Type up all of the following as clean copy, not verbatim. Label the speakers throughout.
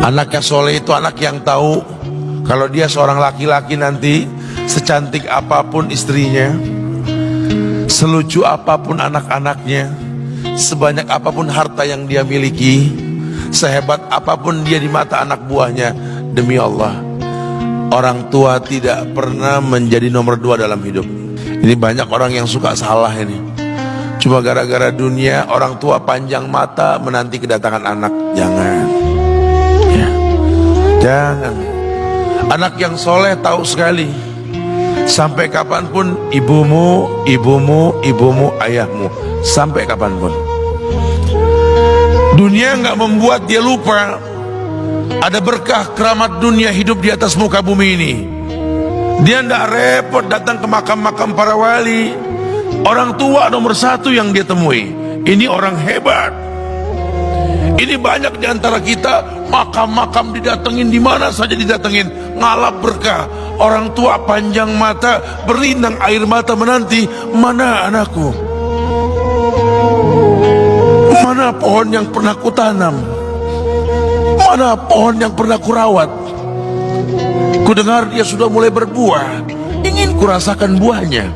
Speaker 1: Anak yang soleh itu anak yang tahu kalau dia seorang laki-laki nanti, secantik apapun istrinya, selucu apapun anak-anaknya, sebanyak apapun harta yang dia miliki, sehebat apapun dia di mata anak buahnya, demi Allah, orang tua tidak pernah menjadi nomor 2 dalam hidup. Ini banyak orang yang suka salah ini. Cuma gara-gara dunia, orang tua panjang mata menanti kedatangan anak. Jangan ya. Jangan. Anak yang soleh tahu sekali, sampai kapanpun ibumu, ayahmu, sampai kapanpun. Dunia nggak membuat dia lupa ada berkah keramat dunia hidup di atas muka bumi ini. Dia nggak repot datang ke makam-makam para wali. Orang tua nomor 1 yang dia temui. Ini orang hebat. Ini banyak di antara kita, makam-makam didatengin, di mana saja didatengin, ngalap berkah. Orang tua panjang mata, berlinang air mata menanti, mana anakku? Mana pohon yang pernah kutanam? Mana pohon yang pernah kurawat? Kudengar dia sudah mulai berbuah, ingin kurasakan buahnya.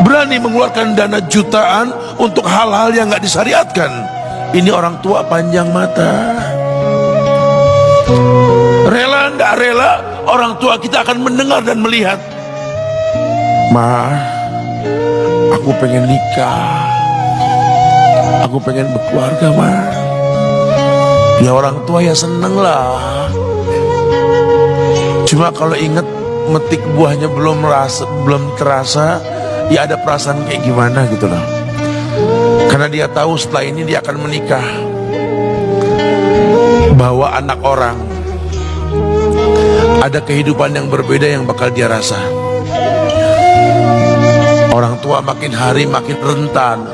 Speaker 1: Berani mengeluarkan dana jutaan untuk hal-hal yang gak disyariatkan. Ini orang tua panjang mata. Rela gak rela, orang tua kita akan mendengar dan melihat. Ma, aku pengen nikah, aku pengen berkeluarga, Ma. Ya orang tua ya seneng lah. Cuma kalau inget metik buahnya belum terasa, ya ada perasaan kayak gimana gitu loh. Karena dia tahu setelah ini dia akan menikah, bahwa anak orang ada kehidupan yang berbeda yang bakal dia rasa. Orang tua makin hari makin rentan,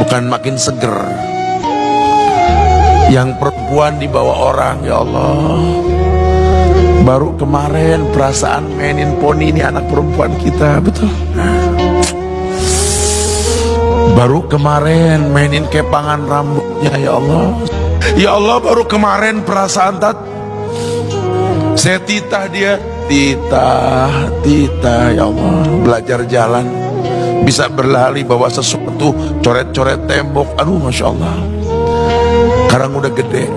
Speaker 1: bukan makin seger. Yang perempuan dibawa orang, ya Allah. Baru kemarin perasaan mainin poni, ini anak perempuan kita, betul. Baru kemarin mainin kepangan rambutnya, ya Allah. Ya Allah, baru kemarin perasaan saya titah dia, titah, ya Allah. Belajar jalan, bisa berlari bawa sesuatu, coret-coret tembok, aduh Masya Allah. Sekarang udah gede,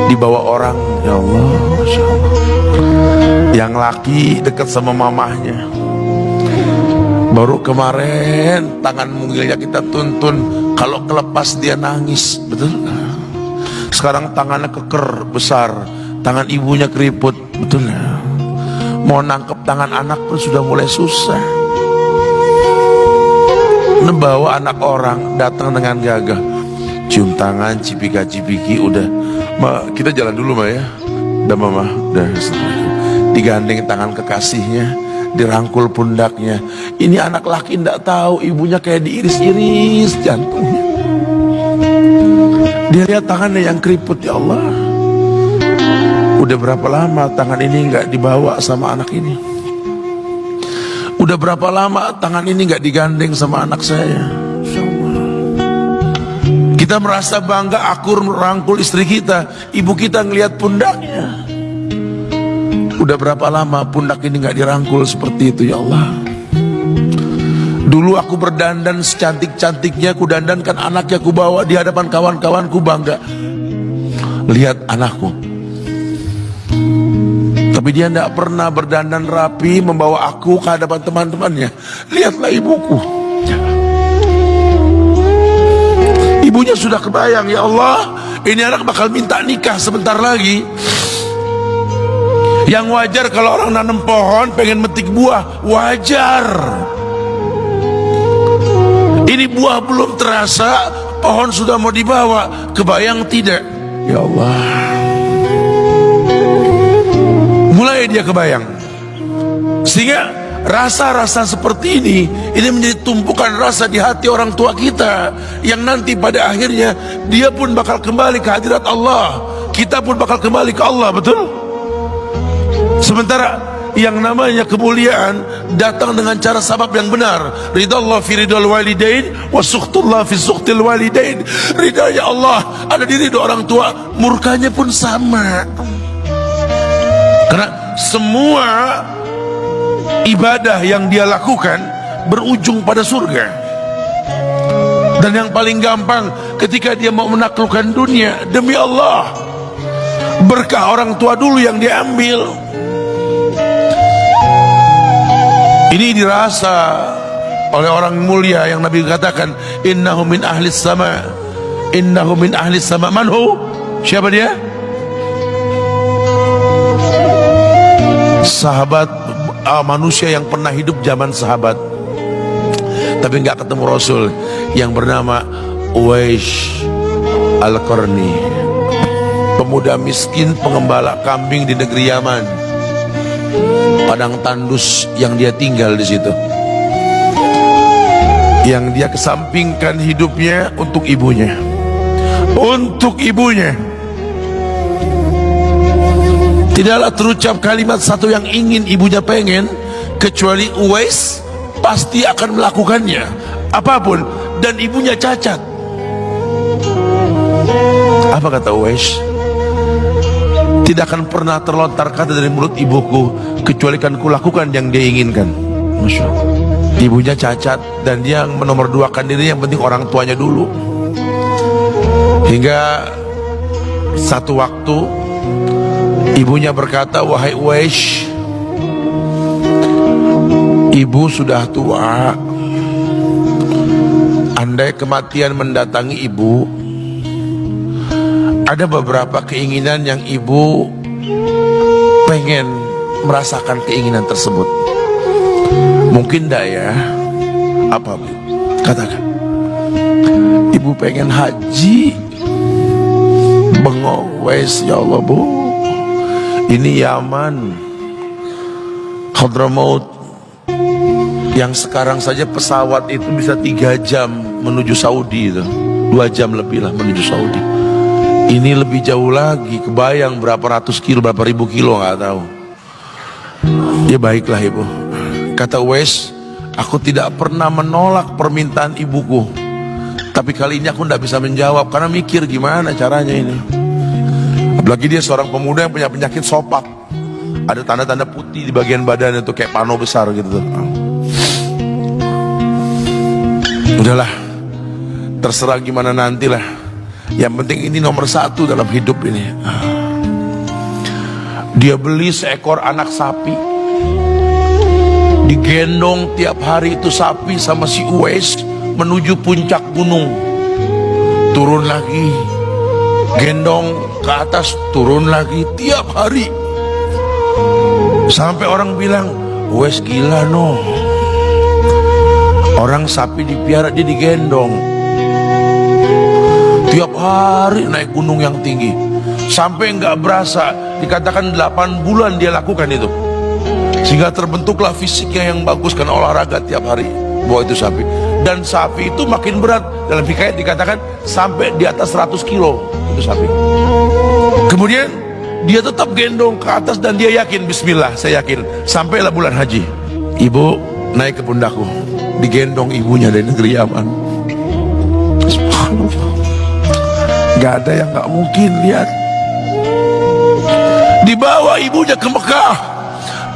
Speaker 1: dibawa orang, ya Allah, Masya Allah. Yang laki dekat sama mamahnya. Baru kemarin tangan mungilnya kita tuntun, kalau kelepas dia nangis, betul. Sekarang tangannya keker besar, tangan ibunya keriput, betul. Mau nangkep tangan anak pun sudah mulai susah. Membawa anak orang datang dengan gagah, cium tangan, cipika-cipiki, udah. Ma, kita jalan dulu, Ma, ya. Udah, Mama, udah. Digandeng tangan kekasihnya, dirangkul pundaknya. Ini anak laki ndak tahu ibunya kayak diiris-iris jantungnya. Dia lihat tangannya yang keriput, ya Allah. Udah berapa lama tangan ini nggak dibawa sama anak ini? Udah berapa lama tangan ini nggak digandeng sama anak saya? Kita merasa bangga akur merangkul istri kita, ibu kita ngelihat pundaknya. Udah berapa lama pundak ini gak dirangkul seperti itu, ya Allah. Dulu aku berdandan secantik-cantiknya, aku dandankan anaknya, aku bawa di hadapan kawan-kawanku, bangga lihat anakku. Tapi dia tidak pernah berdandan rapi membawa aku ke hadapan teman-temannya. Lihatlah ibuku, ibunya sudah kebayang, ya Allah, ini anak bakal minta nikah sebentar lagi. Yang wajar kalau orang nanam pohon pengen metik buah, wajar. Ini buah belum terasa, pohon sudah mau dibawa, kebayang tidak? Ya Allah. Mulai dia kebayang. Sehingga rasa-rasa seperti ini menjadi tumpukan rasa di hati orang tua kita, yang nanti pada akhirnya dia pun bakal kembali ke hadirat Allah, kita pun bakal kembali ke Allah, betul? Sementara yang namanya kemuliaan datang dengan cara sabab yang benar. Ridallah fi ridal walidain wa sukhtullah fi sukhtil walidain. Ridha Allah ada di ridho orang tua, murkanya pun sama. Karena semua ibadah yang dia lakukan berujung pada surga. Dan yang paling gampang ketika dia mau menaklukkan dunia, demi Allah, berkah orang tua dulu yang dia ambil. Ini dirasa oleh orang mulia yang Nabi katakan, innahu min ahlis sama, innahu min ahlis sama. Manhu? Siapa dia? Sahabat manusia yang pernah hidup zaman sahabat tapi nggak ketemu Rasul, yang bernama Uwais Al-Qarni, pemuda miskin pengembala kambing di negeri Yaman. Padang tandus yang dia tinggal di situ, yang dia kesampingkan hidupnya untuk ibunya, untuk ibunya. Tidaklah terucap kalimat satu yang ingin ibunya pengen, kecuali Uwais pasti akan melakukannya apapun, dan ibunya cacat. Apa kata Uwais? Tidak akan pernah terlontar kata dari mulut ibuku kecuali kan kulakukan yang dia inginkan. Masya Allah. Ibunya cacat dan dia menomorduakan diri, yang penting orang tuanya dulu. Hingga satu waktu ibunya berkata, wahai Uwais, ibu sudah tua. Andai kematian mendatangi ibu, ada beberapa keinginan yang ibu pengen merasakan keinginan tersebut. Mungkin enggak ya? Apa Bu? Katakan. Ibu pengen haji. Bengong, Wes, ya Allah Bu, ini Yaman, Hadramaut, yang sekarang saja pesawat itu bisa 3 jam menuju Saudi itu, 2 jam lebih lah menuju Saudi. Ini lebih jauh lagi, kebayang berapa ratus kilo, berapa ribu kilo nggak tahu. Ya baiklah ibu, kata Uwais, aku tidak pernah menolak permintaan ibuku, tapi kali ini aku tidak bisa menjawab karena mikir gimana caranya ini. Apalagi dia seorang pemuda yang punya penyakit sopak, ada tanda-tanda putih di bagian badan itu kayak pano besar gitu. Udahlah, terserah gimana nantilah. Yang penting ini nomor 1 dalam hidup ini. Dia beli seekor anak sapi, digendong tiap hari itu sapi sama si Uwais menuju puncak gunung. Turun lagi, gendong ke atas, turun lagi tiap hari. Sampai orang bilang, Uwais gila no. Orang sapi dipiara, dia digendong tiap hari naik gunung yang tinggi. Sampai nggak berasa, dikatakan 8 bulan dia lakukan itu. Sehingga terbentuklah fisiknya yang bagus karena olahraga tiap hari bawa itu sapi. Dan sapi itu makin berat, dalam hikayat dikatakan sampai di atas 100 kilo itu sapi. Kemudian dia tetap gendong ke atas dan dia yakin, bismillah saya yakin. Sampailah bulan haji, ibu naik ke pundakku, digendong ibunya dari negeri Yaman. Subhanallah, gak ada yang gak mungkin lihat. Dibawa ibunya ke Mekah,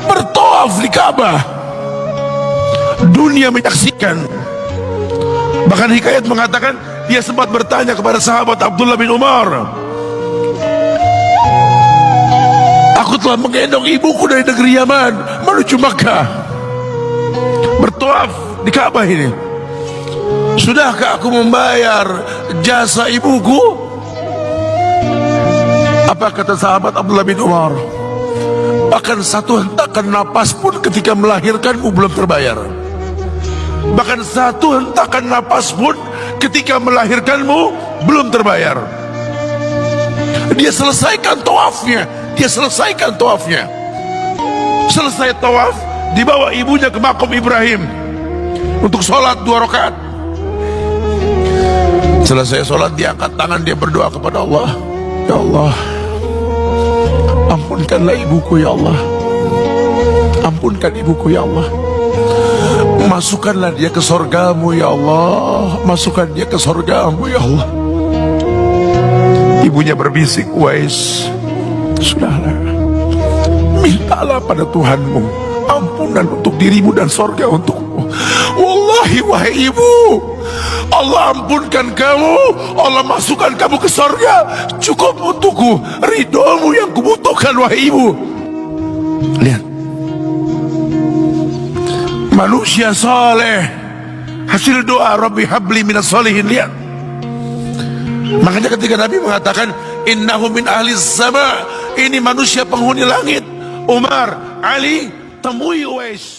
Speaker 1: bertawaf di Ka'bah, dunia menyaksikan. Bahkan hikayat mengatakan dia sempat bertanya kepada sahabat Abdullah bin Umar, aku telah menggendong ibuku dari negeri Yaman menuju Mekah, bertawaf di Ka'bah ini. Sudahkah aku membayar jasa ibuku? Apa kata sahabat Abdullah bin Umar? Bahkan satu hentakan napas pun ketika melahirkanmu belum terbayar. Bahkan satu hentakan napas pun ketika melahirkanmu belum terbayar. Dia selesaikan tawafnya, dia selesaikan tawafnya. Selesai tawaf, dibawa ibunya ke makam Ibrahim untuk sholat 2 rakaat. Selesai sholat, dia angkat tangan, dia berdoa kepada Allah, ya Allah, ampunkanlah ibuku ya Allah. Ampunkan ibuku ya Allah. Masukkanlah dia ke sorgamu ya Allah. Masukkan dia ke sorgamu ya Allah. Ibunya berbisik, Uwais, sudahlah, mintalah pada Tuhanmu ampunan untuk dirimu dan sorga untukmu. Wallahi wahai ibu, Allah ampunkan kamu, Allah masukkan kamu ke sorga, cukup untukku ridhomu yang kubutuhkan wahai ibu. Lihat, manusia saleh, hasil doa Rabbi habli minas solihin. Lihat, makanya ketika Nabi mengatakan innahu min ahli sama, ini manusia penghuni langit, Umar, Ali, temui Uwais.